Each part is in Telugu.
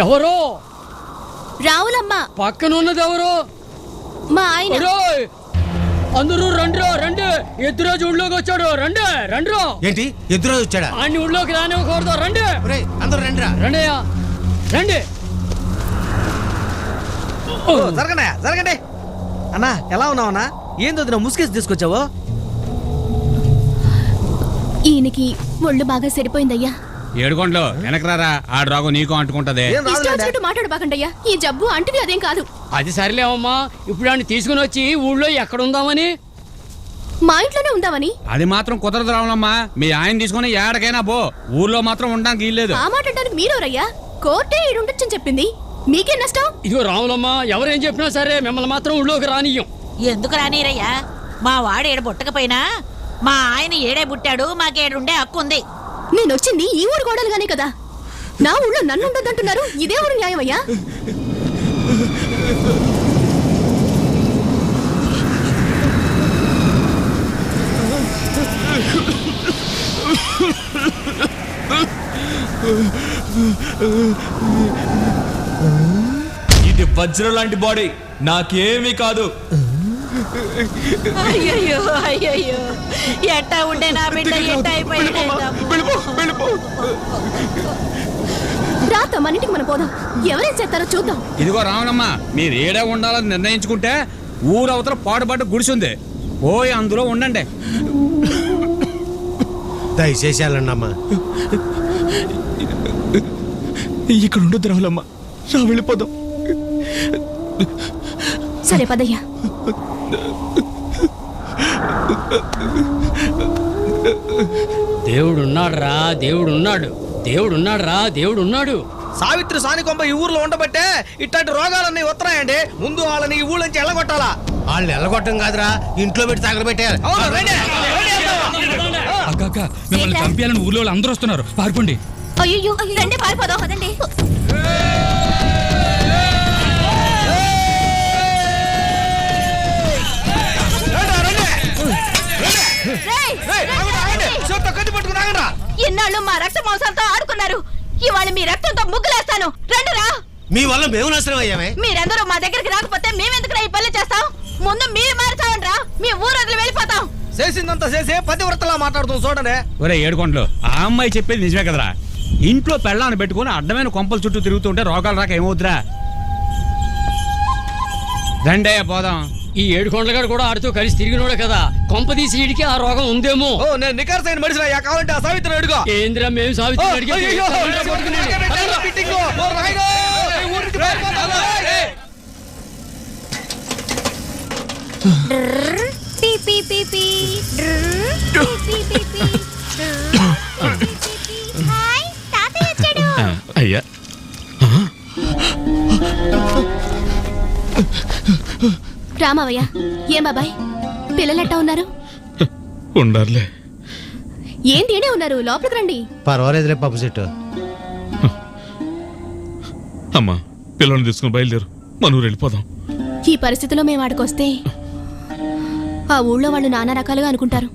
ఎవరో రావులమ్మ. పక్కనున్నది ఎవరు? మా ఆయన. అందరూ రండి, ఎద్దురాజు ఊళ్ళోకి వచ్చాడు. రండి. ఏంటి ఎద్దురాజు వచ్చాడా? అన్ని ఊళ్ళోకి రానివ్వకూడదు. రండి అందరూ రండిరా. రండి. జరగండి అన్నా. ఎలా ఉన్నావు అన్నా? ఏందో నా ముసుకేసి తీసుకొచ్చావు? ఈయనకి ఒళ్ళు బాగా సరిపోయిందయ్యా. ఏడుకోండ్లో వెనకరారా. ఆ రోగం నీకు అంటుకుంటది. మాట్లాడబాకండయ్యా. ఈ జబ్బు అంటిది అదేం కాదు. అది సరిలేవమ్మా. ఇప్పుడు ఆయన తీసుకుని వచ్చి ఊళ్ళో ఎక్కడ ఉందామని? మా ఇంట్లోనే ఉందామని. అది మాత్రం కుదరదు రావులమ్మా. మీ ఆయన తీసుకుని ఏడకైనా పో, ఊర్లో మాత్రం ఉండడానికి వీల్లేదు. ఆ మాట అంటానికి మీరెవరయ్యా? కోర్టే ఈడుండొచ్చని చెప్పింది. మీకే నష్టం. ఇదిగో రావులమ్మా, ఎవరేం చెప్పినా సరే మిమ్మల్ని మాత్రం ఊళ్ళోకి రానియ్యం. ఎందుకు రానిరయ్యా? మా వాడు ఏడు పుట్టకపోయినా మా ఆయన ఏడే పుట్టాడు. మాకేడుండే హక్కు ఉంది. నేనొచ్చింది ఈ ఊరు గోడలుగానే కదా. నా ఊళ్ళో నన్ను ఉండొద్దంటున్నారు. ఇదే ఊరు న్యాయమయ్యా? ఇది వజ్రం లాంటి బాడీ, నాకేమీ కాదు. అయ్యయ్యో ఎట్టా ఉండే నా బిడ్డ ఎట్టా అయిపోయింది. రాత మన ఇంటికి మనం పోదాం. ఎవరేం చేస్తారో చూద్దాం. ఇదిగో రావణమ్మ, మీరు ఏడే ఉండాలని నిర్ణయించుకుంటే ఊరవతల పాడుపడ్డ గుడిసుంది, పోయి అందులో ఉండండి. దయచేసి వెళ్ళండి అమ్మా. ఇక్కడ ఉండొద్దు రావులమ్మ, రా వెళ్ళిపోదాం. సరే పదయ్యా. దేవుడున్నాడు. సావిత్రి సానికొంప ఈ ఊర్లో ఉండబట్టే ఇట్లాంటి రోగాలన్నీ వస్తున్నాయండి. ముందు వాళ్ళని ఈ ఊళ్ళ నుంచి వెళ్ళగొట్టాలా? వాళ్ళు వెళ్ళగొట్టం కాదురా, ఇంట్లో పెట్టి తగలబెట్టారు. అక్క మిమ్మల్ని చంపేయాలని ఊర్లో వాళ్ళు అందరూ వస్తున్నారు. పారిపోండి. అయ్యో రండి, పారిపోదాం. పదండి. ఇన్నాళ్ళు మా రక్త మాంసాలతో ఆడుకున్నారు. ఇవాళ మీ రక్తంతో ముగ్గులేస్తాను. రండిరా. మీ వల్ల మేము నాశనం అయ్యామే. మీరందరూ మా దగ్గరికి రాకపోతే మేమెందుకు ఈ పనులు చేస్తాం? ముందు మీరు మారుతామండ్రా. మీ ఊరు వదిలి వెళ్ళిపోతాం. చేసిందంతా చేసి పతివ్రతలా మాట్లాడుతుంది చూడండి. ఒరే ఏడుకోండ్లు, ఆ అమ్మాయి చెప్పేది నిజమే కదరా. ఇంట్లో పెళ్ళాన్ని పెట్టుకుని అడ్డమైన కొంపల చుట్టూ తిరుగుతుంటే రోగాలు రాక ఏమవుతురా? రండే పోదాం. ఈ ఏడుకొండలగాడు కూడా ఆడుతూ కలిసి తిరిగినోడే కదా. కొంపదీసి ఈడికి ఆ రోగం ఉందేమో. నేను నికార్సైన మనిషి కావాలంటే ఆ సావిత్రిని అడుగు. ఏంద్రా మేము సావిత్రిని అడిగి అయ్యా రామవయ్య. ఏం బాబాయ్, పిల్లలెట్టా ఉన్నారు? ఉండాలే. ఏంటి ఏడే ఉన్నారు? లోపలికి రండి. పర్వాలేదులే పాప చెట్టు. అమ్మా, పిల్లల్ని తీసుకుని బయలుదేరు, మన ఊరు వెళ్ళిపోదాం. ఈ పరిస్థితిలో మేము ఆడుకొస్తే ఆ ఊళ్ళో వాళ్ళు నానా రకాలుగా అనుకుంటారు.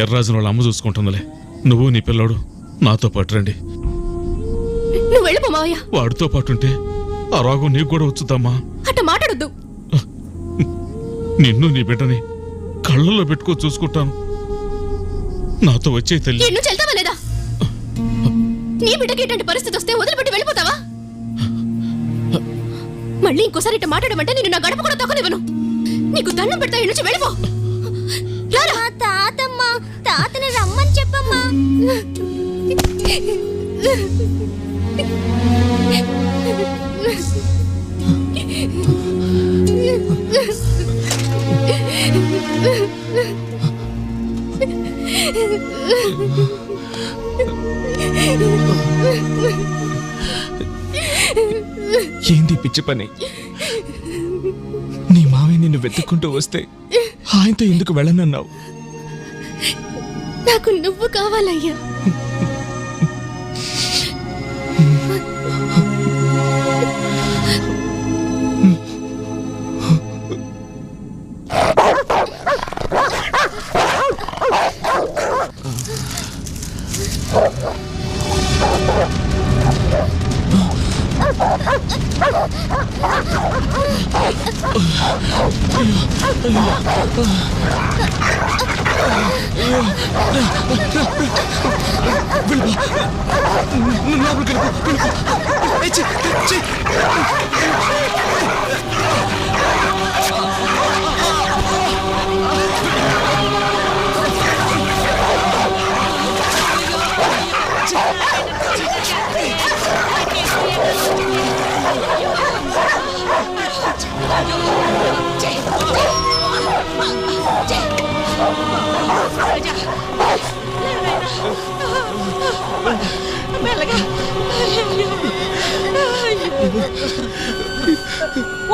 ఎర్రాజున వాళ్ళ అమ్మ చూసుకుంటుందిలే. నువ్వు నీ పిల్లోడు నాతో పాటు రండి. నువ్వు వెళ్ళిపో మావయ్య. వాడితో పాటుంటే ఆ రోగం నీకు కూడా వచ్చుదమ్మా. అట్ట మాట్లాడొద్దు. నిన్ను నీ బిడ్డని కళ్ళల్లో పెట్టుకో చూసుకుంటాను. నాతో వచ్చే తల్లి. ఎన్ను చెల్తావా లేదా? నీ బిడ్డకి ఇటువంటి పరిస్థితి వస్తే వదిలిపెట్టి వెళ్ళిపోతావా? మళ్ళీ ఇంకోసారి ఇట్ట మాట్లాడమంటే నేను నా గడప కూడా తొక్కనివ్వను. నీకు దండం పెడతా. ఎన్ను వెళ్ళిపో. తాతమ్మ, తాతని రమ్మని చెప్పమ్మా. ఏంది పిచ్చి పని? నీ మావయ్య నిన్ను వెతుక్కుంటూ వస్తే ఆయనతో ఎందుకు వెళ్ళనన్నావు? నాకు నువ్వు కావాలయ్యా.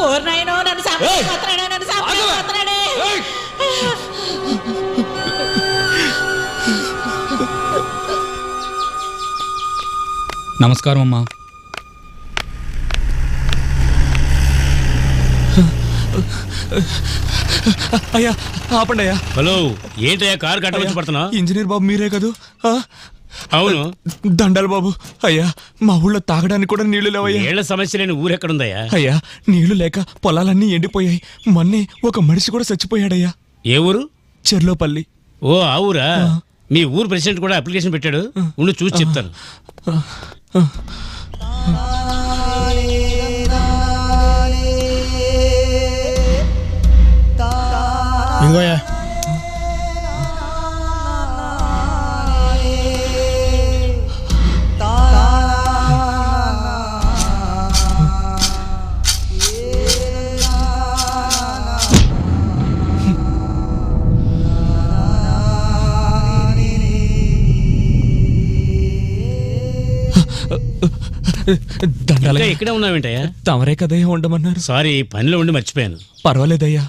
ఓర్నాయనో నన్ను సంపేస్తున్నాడు, నన్ను సంపేస్తున్నాడే. నమస్కారం అమ్మా. అయ్యా ఆపండి అయ్యా. హలో, ఏంటయ్యా కారు కట్టవచ్చు పడుతున్నా? ఇంజనీర్ బాబు మీరే కదూ? ఆ? అవును. దండాలు బాబు. అయ్యా మా ఊళ్ళో తాగడానికి కూడా నీళ్లు లేవయ్యా. ఏళ్ల సమస్య లేని ఊరెక్కడుందయ్యా? అయ్యా నీళ్లు లేక పొలాలన్నీ ఎండిపోయాయి. మొన్నే ఒక మనిషి కూడా చచ్చిపోయాడయ్యా. ఏ ఊరు? చెర్లోపల్లి. ఓ ఆ ఊరా? మీ ఊరు ప్రెసిడెంట్ కూడా అప్లికేషన్ పెట్టాడు. ఉండు చూసి చెప్తాను. ఇంకోయా దండాలు. ఇంకా ఇక్కడే ఉన్నావేంటయ్యా? తమరే కదయ్యా ఉండమన్నారు. సారీ, పనిలో ఉండి మర్చిపోయాను. పర్వాలేదయ్యా,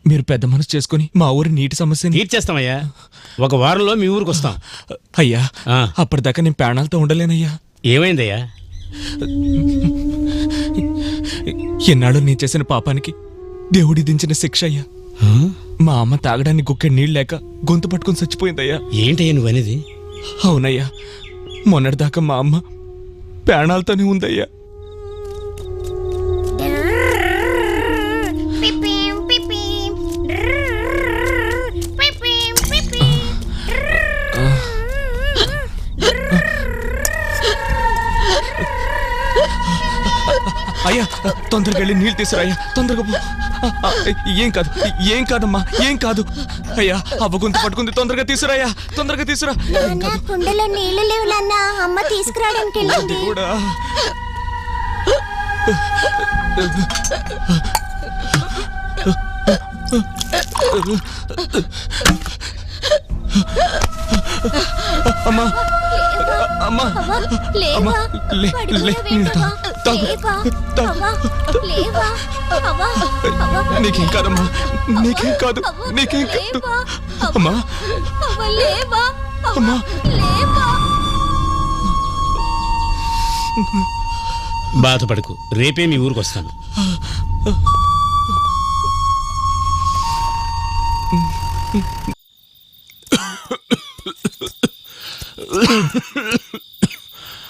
మీరు పెద్ద మనసు చేసుకుని మా ఊరి నీటి సమస్యని తీర్చేస్తామయ్యా. ఒక వారంలో మీ ఊరికి వస్తాం. అయ్యా ఆ. అప్పటిదాకా నేను ప్రాణాలతో ఉండలేనయ్యా. ఏమైందయ్యా? ఎన్నాళ్ళు నేను చేసిన పాపానికి దేవుడి దించిన శిక్ష అయ్యా. మా అమ్మ తాగడానికి గుక్కెడు నీళ్ళు లేక గొంతు పట్టుకుని చచ్చిపోయిందయ్యా. ఏంటయ్యా నువ్వనేది? అవునయ్యా, మొన్నటిదాకా మా అమ్మ ప్రాణాలతోనే ఉందయ్యా. పిపిం పిపిం పిపిం పిపిం. అయ్యా తొందరగా వెళ్ళి నీళ్ళు తీసుకురాయ్యా, తొందరగా పో. ఏం కాదు, ఏం కాదమ్మా, ఏం కాదు. అయ్యా అవ్వ గొంతు పట్టుకుంది, తొందరగా తీసుకురాయ్యా, తొందరగా తీసుకురా. ఏం నాన్న, కాదు. కుండలో నీళ్లు లేవు నాన్న, అమ్మ తీసుకురావడానికి వెళ్ళింది. కూడా అమ్మా అమ్మా అవ్వ, లేవా? అమ్మా, లే, పడుకున్నావా లే, నీళ్ళు ఏంటవ్వ? తాగు, లేవా? తాగు. అవ్వ, లేవా? అవ్వ, అవ్వ, నీకేం కాదమ్మా, నీకేం కాదు, అవ్వ, నీకేం కాదు. లేవా? అమ్మా అవ్వ, లేవా? అవ్వ, అమ్మా. లేవా? బాధపడకు, రేపే మీ ఊరికి వస్తాను.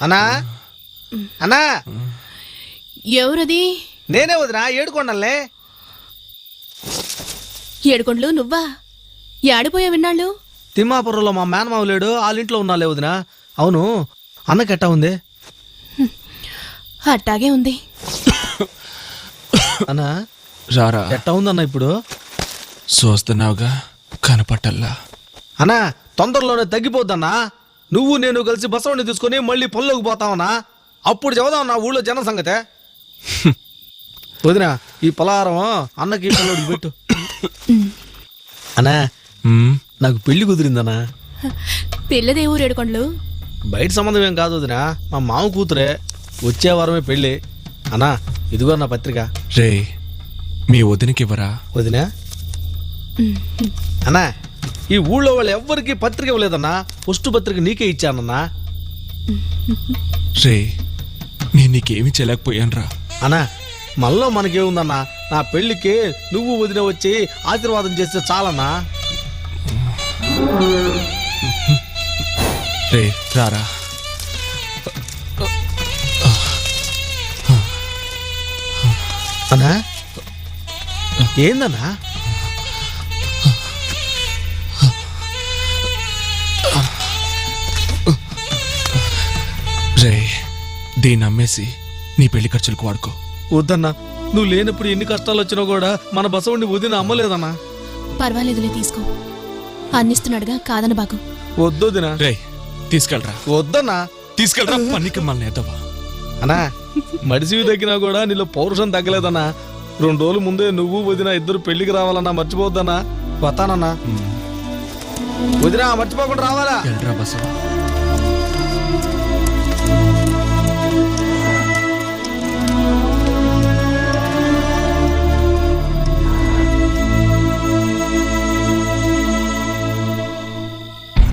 అన్నా అన్నా, ఎవరది? నేనే వదినా, ఏడుకోండలే. ఏడుకొండలు నువ్వా? ఏడిపోయా విన్నాళ్ళు? తిమ్మాపురంలో మా మేనమావ లేడు, వాళ్ళ ఇంట్లో ఉన్నాలే వదినా. అవును, అన్నకెట్టా ఉంది? అట్టాగే ఉంది. అన్నా రారా, ఎట్టా ఉందన్న ఇప్పుడు? చూస్తున్నావుగా, కనపట్టల్లా. అన్నా తొందరలోనే తగ్గిపోద్దన్నా. నువ్వు నేను కలిసి బసవని తీసుకొని మళ్ళీ పనిలోకి పోతావన్నా. అప్పుడు చెబుదాం నా ఊళ్ళో జన సంగతే. వదినా ఈ పలహారం అన్నకి పిల్లోడికి పెట్టు. అన్నా నాకు పెళ్లి కుదిరిందన్నా. పిల్లదే ఊరు ఏడుకొండలు? బయట సంబంధం ఏం కాదు వదినా, మా మామ కూతురే. వచ్చే వారమే పెళ్ళి. అన్నా ఇదిగో నా పత్రిక. రే, మీ వదినకివ్వరా? వదినా అన్నా, ఈ ఊళ్ళో వాళ్ళు ఎవ్వరికి పత్రిక ఇవ్వలేదన్నా. ఫస్ట్ పత్రిక నీకే ఇచ్చానన్నా. రే, నేను నీకేమీ చేయలేకపోయానురా. అన్నా మనలో మనకేముందన్నా, నా పెళ్లికి నువ్వు వదిన వచ్చి ఆశీర్వాదం చేస్తే చాలన్నా. రే రారా. అన్నా ఏందన్నా? రే దీన్ని అమ్మేసి నీ పెళ్లి ఖర్చులకు వాడుకో. వద్దన్నా, నువ్వు లేనప్పుడు ఎన్ని కష్టాలు వచ్చినా కూడా మన బసవుడిని వదిన అమ్మలేదన్నా. పర్వాలేదులే తీసుకో, అన్నిస్తున్నాడుగా కాదన బాగు. వద్దొదినా. రే తీసుకెళ్ళరా, వద్దన్నా. తీసుకెళ్ళరా పనికి మన ఎదవా. అన్నా, మడిసివి తగ్గినా కూడా నీలో పౌరుషం తగ్గలేదన్నా. 2 రోజుల ముందే నువ్వు వదిన ఇద్దరు పెళ్లికి రావాలన్నా, మర్చిపోద్దన్నా. వస్తానన్నా. వదినా మర్చిపోకుండా రావాలా? వెళ్ళరా బసవా.